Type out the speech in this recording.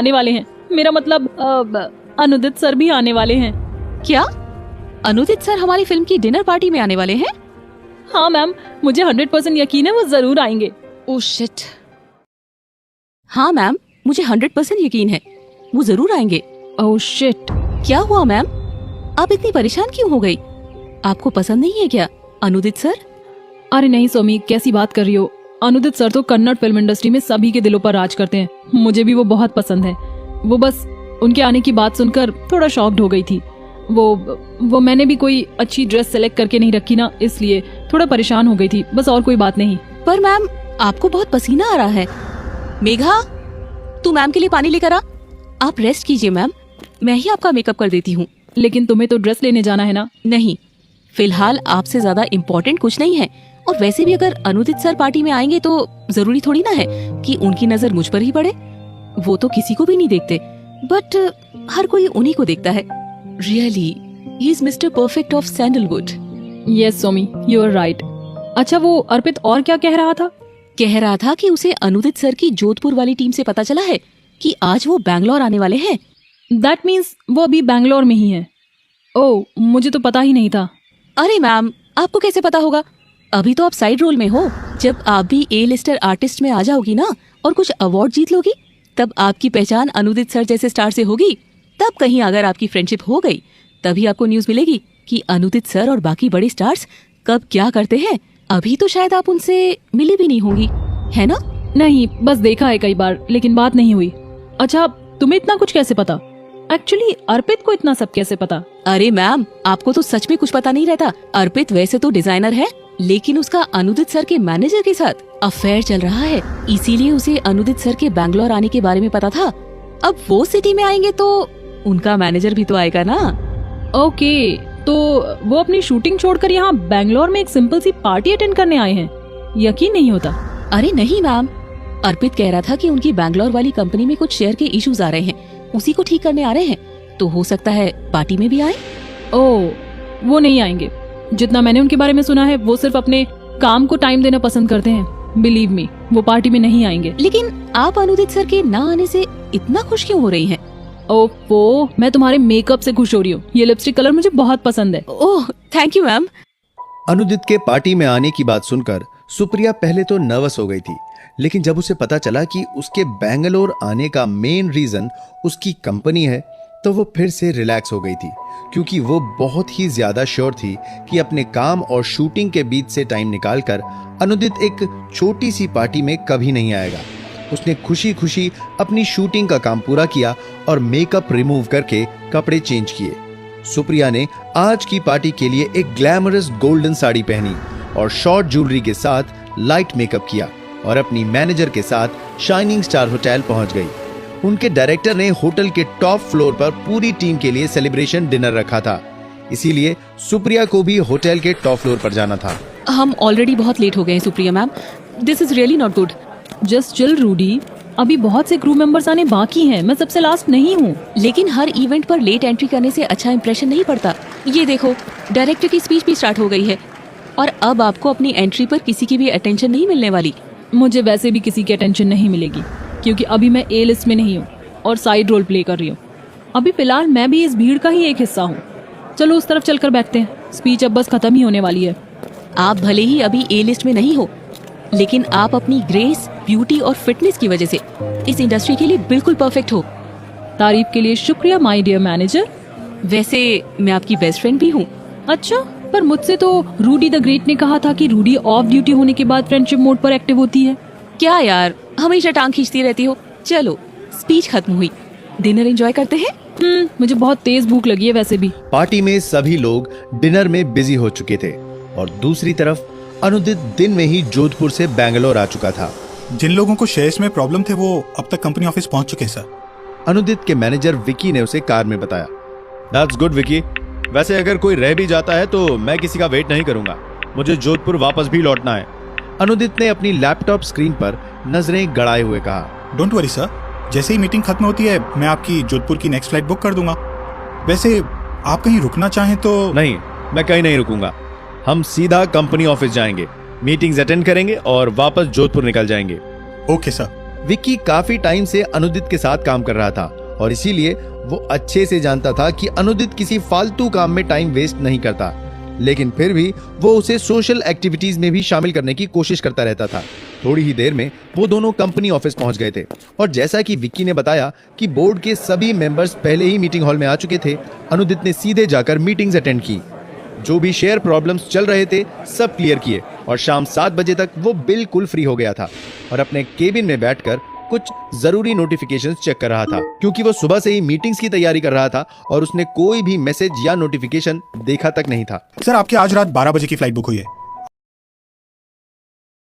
आने वाले हैं। मेरा मतलब अनुदित सर भी आने वाले हैं। क्या अनुदित सर हमारी फिल्म की डिनर पार्टी में आने वाले हैं? हाँ मैम, मुझे 100% यकीन है वो जरूर आएंगे। Oh shit. हाँ मैम, मुझे 100% यकीन है वो जरूर आएंगे। Oh shit. क्या हुआ मैम, आप इतनी परेशान क्यों हो गई? आपको पसंद नहीं है क्या अनुदित सर? अरे नहीं सोमी, कैसी बात कर रही हो। अनुदित सर तो कन्नड़ फिल्म इंडस्ट्री में सभी के दिलों पर राज करते हैं। मुझे भी वो बहुत पसंद है। वो बस उनके आने की बात सुनकर थोड़ा शॉक्ड हो गई थी। वो मैंने भी कोई अच्छी ड्रेस सेलेक्ट करके नहीं रखी ना, इसलिए थोड़ा परेशान हो गई थी, बस और कोई बात नहीं। पर मैम आपको बहुत पसीना आ रहा है। मेघा, तू मैम के लिए पानी लेकर आ। आप रेस्ट कीजिए मैम, मैं ही आपका मेकअप कर देती हूँ। लेकिन तुम्हें तो ड्रेस लेने जाना है ना। नहीं, फिलहाल आपसे ज्यादा इम्पोर्टेंट कुछ नहीं है। और वैसे भी अगर अनुदित सर पार्टी में आएंगे तो जरूरी थोड़ी ना है कि उनकी नजर मुझ पर ही पड़े। वो तो किसी को भी नहीं देखते, बट हर कोई उन्हीं को देखता है। Really he is mister perfect of Sandalwood. Yes Somi, you are right. अच्छा, वो अर्पित और क्या कह रहा था? कह रहा था कि उसे अनुदित सर की जोधपुर वाली टीम से पता चला है कि आज वो बैंगलोर आने वाले हैं। दैट मीन्स वो अभी बैंगलोर में ही है। ओह, मुझे तो पता ही नहीं था। अरे मैम, आपको कैसे पता होगा? अभी तो आप साइड रोल में हो। जब आप भी ए लिस्टर आर्टिस्ट में आ जाओगी ना और कुछ अवार्ड जीत लोगी, तब आपकी पहचान अनुदित सर जैसे स्टार से होगी। तब कहीं अगर आपकी फ्रेंडशिप हो गई, तभी आपको न्यूज मिलेगी कि अनुदित सर और बाकी बड़े स्टार्स कब क्या करते हैं। अभी तो शायद आप उनसे मिली भी नहीं होंगी, है ना? नहीं, बस देखा है कई बार, लेकिन बात नहीं हुई। अच्छा, तुम्हें इतना कुछ कैसे पता? एक्चुअली अर्पित को इतना सब कैसे पता? अरे मैम, आपको तो सच में कुछ पता नहीं रहता। अर्पित वैसे तो डिजाइनर है, लेकिन उसका अनुदित सर के मैनेजर के साथ अफेयर चल रहा है, इसीलिए उसे अनुदित सर के बैंगलोर आने के बारे में पता था। अब वो सिटी में आएंगे तो उनका मैनेजर भी तो आएगा ना। ओके, तो वो अपनी शूटिंग छोड़कर यहाँ बैंगलोर में एक सिंपल सी पार्टी अटेंड करने आए हैं? यकीन नहीं होता। अरे नहीं मैम, अर्पित कह रहा था कि उनकी बैंगलोर वाली कंपनी में कुछ शेयर के इश्यूज आ रहे हैं, उसी को ठीक करने आ रहे हैं, तो हो सकता है पार्टी में भी आए। ओह, वो नहीं आएंगे। जितना मैंने उनके बारे में सुना है, वो सिर्फ अपने काम को टाइम देना पसंद करते हैं। बिलीव मी, वो पार्टी में नहीं आएंगे। लेकिन आप अनुदित सर के ना आने से इतना खुश क्यों हो रही हैं? ओफो, मैं तुम्हारे मेकअप से खुश हो रही हूँ। ये लिपस्टिक कलर मुझे बहुत पसंद है। ओह, थैंक यू मैम। अनुदित के पार्टी में आने की बात सुनकर सुप्रिया पहले तो नर्वस हो गई थी, लेकिन जब उसे पता चला कि उसके बैंगलोर आने का मेन रीजन उसकी कंपनी है, तो वो फिर से रिलैक्स हो गई थी, क्योंकि वो बहुत ही ज्यादा श्योर थी कि अपने काम और शूटिंग के बीच से टाइम निकालकर अनुदित एक छोटी सी पार्टी में कभी नहीं आएगा। उसने खुशी खुशी अपनी शूटिंग का काम पूरा किया और मेकअप रिमूव करके कपड़े चेंज किए। सुप्रिया ने आज की पार्टी के लिए एक ग्लैमरस गोल्डन साड़ी पहनी और शॉर्ट ज्वेलरी के साथ लाइट मेकअप किया और अपनी मैनेजर के साथ शाइनिंग स्टार होटल पहुंच गई। उनके डायरेक्टर ने होटल के टॉप फ्लोर पर पूरी टीम के लिए सेलिब्रेशन डिनर रखा था, इसीलिए सुप्रिया को भी होटल के टॉप फ्लोर पर जाना था। हम ऑलरेडी बहुत लेट हो गए हैं Supriya ma'am, this is really not good. Just chill Rudy, अभी बहुत से क्रू मेंबर्स आने बाकी हैं। मैं सबसे लास्ट नहीं हूँ। लेकिन हर इवेंट पर लेट एंट्री करने से अच्छा इंप्रेशन नहीं पड़ता। ये देखो, डायरेक्टर की स्पीच भी स्टार्ट हो गई है और अब आपको अपनी एंट्री पर किसी की भी अटेंशन नहीं मिलने वाली। मुझे वैसे भी किसी की अटेंशन नहीं मिलेगी, क्योंकि अभी मैं ए लिस्ट में नहीं हूँ और साइड रोल प्ले कर रही हूँ। अभी फिलहाल मैं भी इस भीड़ का ही एक हिस्सा हूँ। चलो उस तरफ चलकर बैठते हैं, स्पीच अब बस खत्म ही होने वाली है। आप भले ही अभी ए लिस्ट में नहीं हो, लेकिन आप अपनी ग्रेस, ब्यूटी और फिटनेस की वजह से इस इंडस्ट्री के लिए बिल्कुल परफेक्ट हो। तारीफ के लिए शुक्रिया माय डियर मैनेजर। वैसे मैं आपकी बेस्ट फ्रेंड भी हूँ। अच्छा, पर मुझसे तो रूडी द ग्रेट ने कहा था कि रूडी ऑफ ड्यूटी होने के बाद फ्रेंडशिप मोड पर एक्टिव होती है। क्या यार, हमेशा टांग खींचती रहती हो। चलो, स्पीच खत्म हुई, डिनर एंजॉय करते हैं। मुझे बहुत तेज भूख लगी है वैसे भी। पार्टी में सभी लोग डिनर में बिजी हो चुके थे और दूसरी तरफ अनुदित दिन में ही जोधपुर से बैंगलोर आ चुका था। जिन लोगों को शेयर्स में प्रॉब्लम थे वो अब तक कंपनी ऑफिस पहुंच चुके हैं सर। अनुदित के मैनेजर विकी ने उसे कार में बताया। दैट्स गुड विकी, वैसे अगर कोई रह भी जाता है तो मैं किसी का वेट नहीं करूंगा, मुझे जोधपुर वापस भी लौटना है। अनुदित ने अपनी लैपटॉप स्क्रीन पर नजरें गड़ाए हुए कहा। डोंट वरी सर, जैसे ही मीटिंग खत्म होती है मैं आपकी जोधपुर की नेक्स्ट फ्लाइट बुक कर दूंगा। वैसे आप कहीं रुकना चाहें तो? नहीं, मैं कहीं नहीं रुकूंगा। हम सीधा कंपनी ऑफिस जाएंगे, मीटिंग्स अटेंड करेंगे और वापस जोधपुर निकल जाएंगे। ओके सर, विक्की काफी टाइम से अनुदित के साथ काम कर रहा था और इसीलिए वो अच्छे से जानता था कि अनुदित किसी फालतू काम में टाइम वेस्ट नहीं करता, लेकिन फिर भी वो उसे सोशल एक्टिविटीज में भी शामिल करने की कोशिश करता रहता था। थोड़ी ही देर में वो दोनों कंपनी ऑफिस पहुंच गए थे और जैसा कि विक्की ने बताया कि बोर्ड के सभी मेंबर्स पहले ही मीटिंग हॉल में आ चुके थे, अनुदित ने सीधे जाकर मीटिंग्स अटेंड की। जो भी शेयर प्रॉब्लम्स चल रहे थे सब क्लियर किए और शाम 7 बजे तक वो बिल्कुल फ्री हो गया था और अपने केबिन में बैठकर कुछ जरूरी नोटिफिकेशंस चेक कर रहा था, क्योंकि वो सुबह से ही मीटिंग्स की तैयारी कर रहा था और उसने कोई भी मैसेज या नोटिफिकेशन देखा तक नहीं था। सर, आपकी आज रात 12 बजे की फ्लाइट बुक हुई है।